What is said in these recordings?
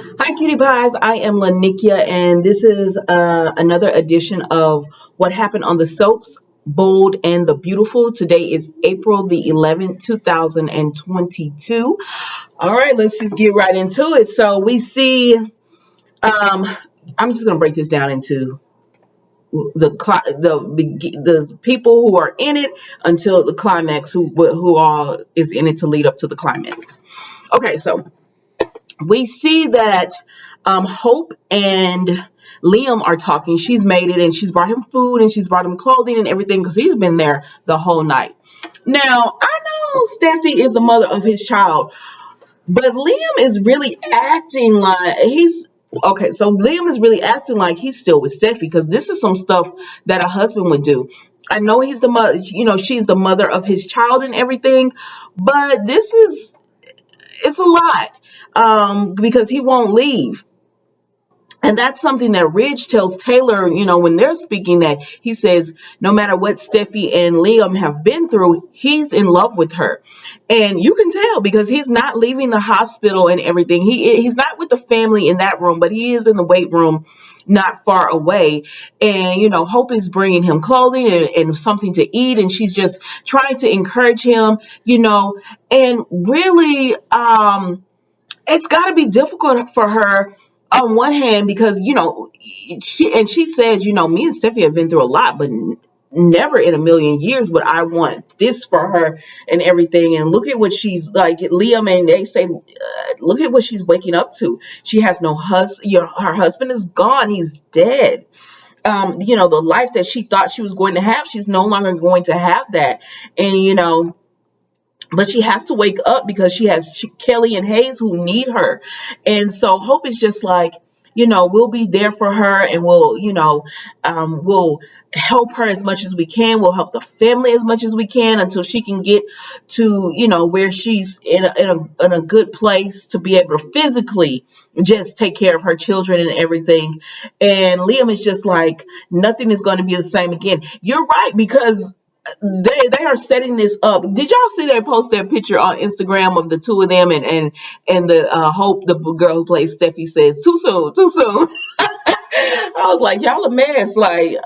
Hi, cutie pies. I am Lanikia, and this is another edition of What Happened on the Soaps, Bold and the Beautiful. Today is April the 11th, 2022. All right, let's just get right into it. So we see, I'm just going to break this down into the people who are in it until the climax, who all is in it to lead up to the climax. Okay, so we see that Hope and Liam are talking. She's made it and she's brought him food and she's brought him clothing and everything because he's been there the whole night. Now, I know Steffi is the mother of his child, but Liam is really acting like he's okay. So Liam is really acting like he's still with Steffi because this is some stuff that a husband would do. I know he's the mother, she's the mother of his child and everything, but it's a lot because he won't leave. And that's something that Ridge tells Taylor, when they're speaking, that he says, no matter what Steffi and Liam have been through, he's in love with her. And you can tell because he's not leaving the hospital and everything. He's not with the family in that room, but he is in the weight room not far away. And, Hope is bringing him clothing and something to eat. And she's just trying to encourage him, and really, it's got to be difficult for her on one hand because she says, me and Steffi have been through a lot, but never in a million years would I want this for her and everything. And look at what she's like, Liam, and they say, look at what she's waking up to. She has no husband. Her husband is gone. He's dead. The life that she thought she was going to have, she's no longer going to have that. And but she has to wake up because she has Kelly and Hayes who need her. And so Hope is just like, we'll be there for her and we'll help her as much as we can. We'll help the family as much as we can until she can get to, where she's in a good place to be able to physically just take care of her children and everything. And Liam is just like, nothing is going to be the same again. You're right, because they are setting this up. Did y'all see they post that picture on Instagram of the two of them and the Hope, the girl who plays Steffi, says too soon, too soon. I was like, y'all a mess. Like,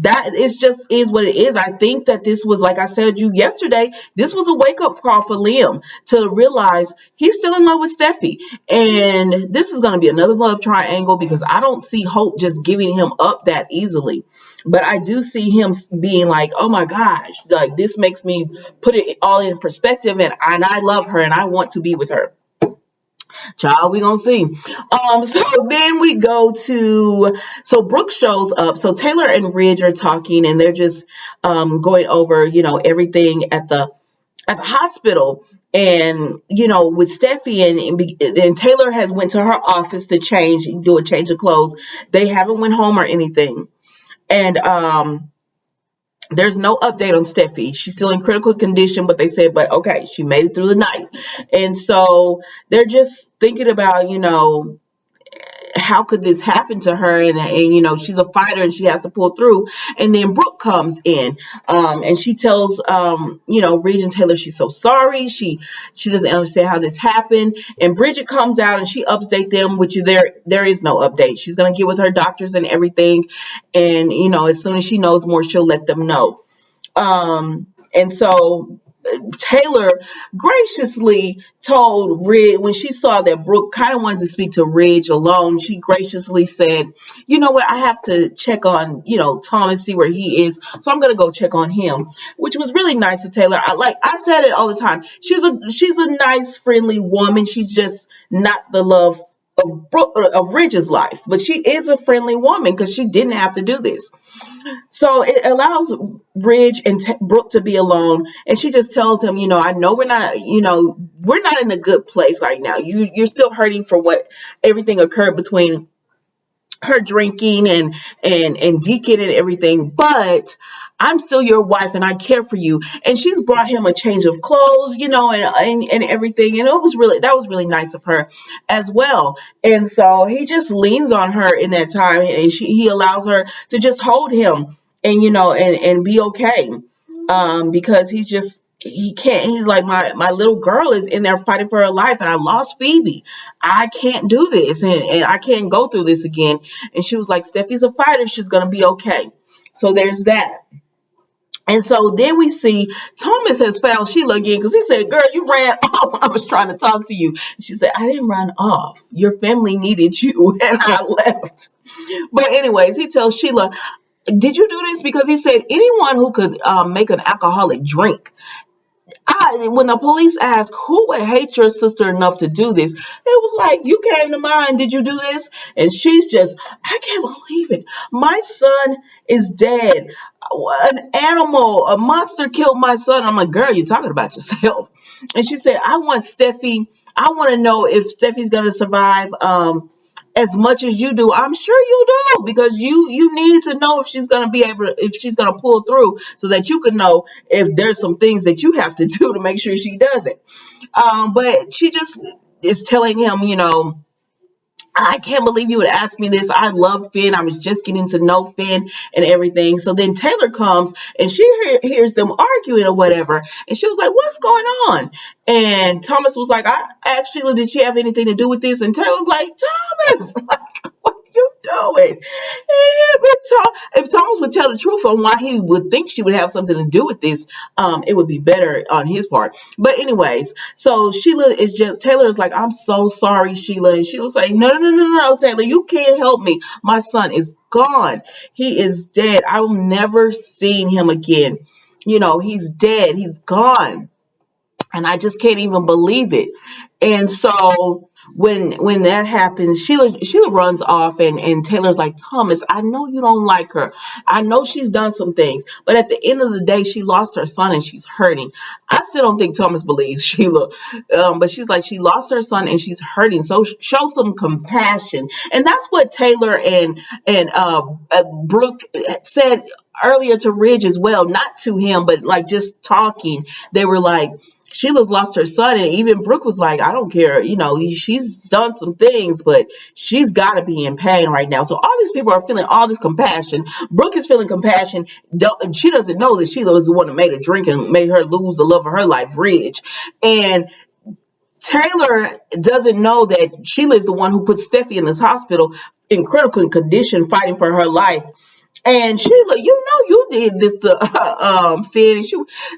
that is just is what it is. I think that this was, like I said you yesterday, this was a wake up call for Liam to realize he's still in love with Steffi. And this is going to be another love triangle because I don't see Hope just giving him up that easily. But I do see him being like, oh my gosh, like this makes me put it all in perspective, and I love her and I want to be with her. Child, we gonna see. So then we go to, so Brooke shows up. So Taylor and Ridge are talking, and they're just going over, everything at the hospital. And with Steffi and Taylor has went to her office to do a change of clothes. They haven't went home or anything, and there's no update on Steffi. She's still in critical condition, but they said, but okay, she made it through the night. And so they're just thinking about, how could this happen to her? And she's a fighter and she has to pull through. And then Brooke comes in, and she tells, Regent Taylor, she's so sorry. She doesn't understand how this happened. And Bridget comes out and she updates them, which there is no update. She's going to get with her doctors and everything. And, as soon as she knows more, she'll let them know. And so Taylor graciously told Ridge, when she saw that Brooke kind of wanted to speak to Ridge alone, she graciously said, you know what, I have to check on, Tom and see where he is. So I'm going to go check on him, which was really nice of Taylor. I said it all the time. She's a nice, friendly woman. She's just not the love of Ridge's life, but she is a friendly woman because she didn't have to do this. So it allows Ridge and Brooke to be alone, and she just tells him, I know we're not in a good place right now. You're still hurting for what everything occurred between her drinking and Deacon and everything, but I'm still your wife and I care for you. And she's brought him a change of clothes, and everything. And that was really nice of her as well. And so he just leans on her in that time, and he allows her to just hold him and, and be okay. Because he can't, he's like, my little girl is in there fighting for her life, and I lost Phoebe. I can't do this, and I can't go through this again. And she was like, Steffi's a fighter, she's gonna be okay. So there's that. And so then we see Thomas has found Sheila again, because he said, girl, you ran off. I was trying to talk to you. And she said, I didn't run off. Your family needed you and I left. But anyways, he tells Sheila, did you do this? Because he said anyone who could make an alcoholic drink. When the police asked who would hate your sister enough to do this, it was like, you came to mind. Did you do this? And she's just, I can't believe it. My son is dead. An animal, a monster killed my son. I'm like, girl, you're talking about yourself. And she said, I want Steffi. I want to know if Steffi's going to survive. As much as you do. I'm sure you do, because you need to know if she's going to be able to, if she's going to pull through, so that you can know if there's some things that you have to do to make sure she doesn't. But she just is telling him, I can't believe you would ask me this. I love Finn. I was just getting to know Finn and everything. So then Taylor comes and she hears them arguing or whatever. And she was like, what's going on? And Thomas was like, I asked Sheila, did she have anything to do with this? And Taylor was like, Thomas, like, what are you doing? If Thomas would tell the truth on why he would think she would have something to do with this, it would be better on his part. But anyways, so Taylor is like, I'm so sorry, Sheila. And Sheila's like, no, Taylor, you can't help me. My son is gone. He is dead. I will never see him again. He's dead. He's gone. And I just can't even believe it. And so when that happens, Sheila runs off, and Taylor's like, Thomas, I know you don't like her. I know she's done some things, but at the end of the day, she lost her son and she's hurting. I still don't think Thomas believes Sheila, but she's like, she lost her son and she's hurting. So show some compassion, and that's what Taylor and Brooke said earlier to Ridge as well, not to him, but like just talking. They were like, Sheila's lost her son, and even Brooke was like, I don't care, she's done some things, but she's got to be in pain right now. So all these people are feeling all this compassion. Brooke is feeling compassion. She doesn't know that Sheila was the one that made her drink and made her lose the love of her life, Ridge. And Taylor doesn't know that Sheila is the one who put Steffi in this hospital in critical condition, fighting for her life. And Sheila, you did this to Finn.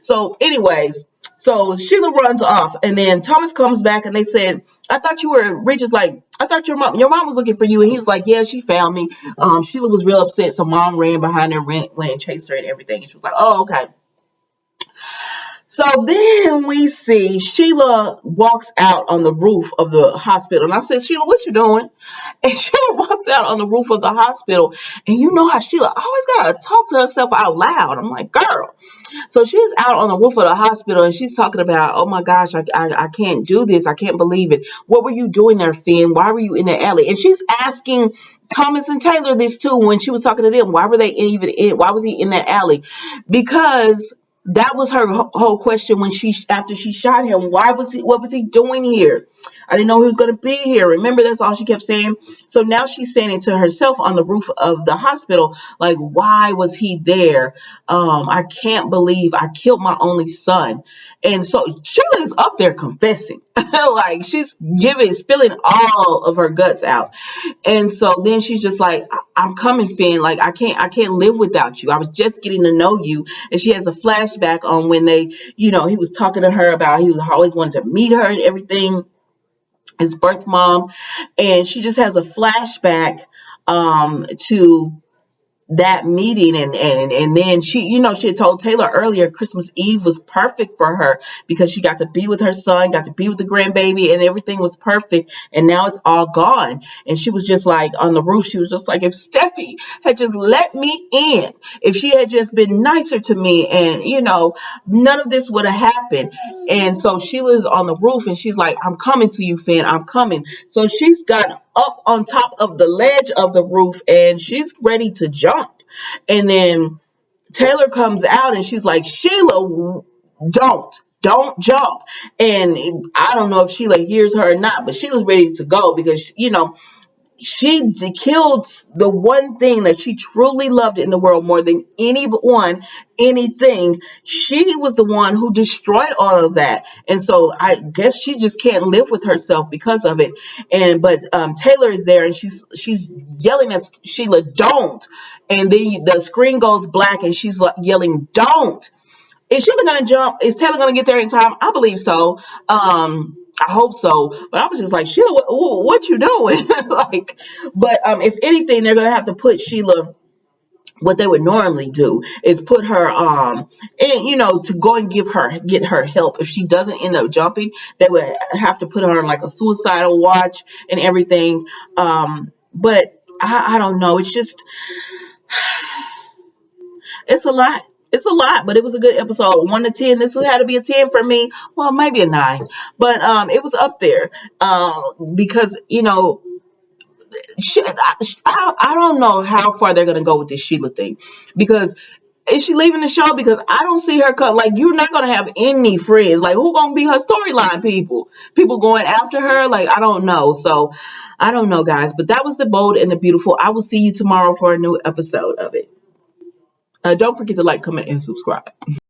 So anyways, so Sheila runs off, and then Thomas comes back, and they said, I thought you were, Rich is like, I thought your mom was looking for you. And he was like, yeah, she found me. Sheila was real upset, so mom ran behind her, went and chased her and everything. And she was like, oh, okay. So then we see Sheila walks out on the roof of the hospital. And I said, Sheila, what you doing? And Sheila walks out on the roof of the hospital. And you know how Sheila always got to talk to herself out loud. I'm like, girl. So she's out on the roof of the hospital, and she's talking about, oh my gosh, I can't do this. I can't believe it. What were you doing there, Finn? Why were you in the alley? And she's asking Thomas and Taylor this too when she was talking to them. Why were they why was he in that alley? Because that was her whole question after she shot him. What was he doing here? I didn't know he was going to be here. Remember, that's all she kept saying. So now she's saying it to herself on the roof of the hospital. Like, why was he there? I can't believe I killed my only son. And so Sheila is up there confessing. Like, she's spilling all of her guts out. And so then she's just like, I'm coming, Finn. Like, I can't live without you. I was just getting to know you. And she has a flashback on when he was talking to her about he always wanted to meet her and everything, his birth mom. And she just has a flashback to that meeting, and then she had told Taylor earlier Christmas Eve was perfect for her because she got to be with her son, got to be with the grandbaby, and everything was perfect. And now it's all gone. And she was just like on the roof, she was just like, if Steffi had just let me in, if she had just been nicer to me, and none of this would have happened. And so Sheila's on the roof, and she's like, I'm coming to you, Finn, I'm coming. So she's got up on top of the ledge of the roof, and she's ready to jump. And then Taylor comes out, and she's like, Sheila, don't jump. And I don't know if Sheila hears her or not, but Sheila's ready to go because killed the one thing that she truly loved in the world more than anyone, anything. She was the one who destroyed all of that, and so I guess she just can't live with herself because of it. And but Taylor is there, and she's yelling at Sheila, "Don't!" And then the screen goes black, and she's like yelling, "Don't!" Is Sheila gonna jump? Is Taylor gonna get there in time? I believe so. I hope so. But I was just like, Sheila, what you doing? Like, but if anything, they're gonna have to put Sheila. What they would normally do is put her and to go and get her help if she doesn't end up jumping. They would have to put her on like a suicidal watch and everything. But I don't know. It's just it's a lot. It's a lot, but it was a good episode. 1 to 10. This had to be a 10 for me. Well, maybe a 9, but it was up there because I don't know how far they're gonna go with this Sheila thing, because is she leaving the show? Because I don't see her come. Like, you're not gonna have any friends. Like, who gonna be her storyline people? People going after her? Like, I don't know. So I don't know, guys. But that was The Bold and the Beautiful. I will see you tomorrow for a new episode of it. Don't forget to like, comment, and subscribe.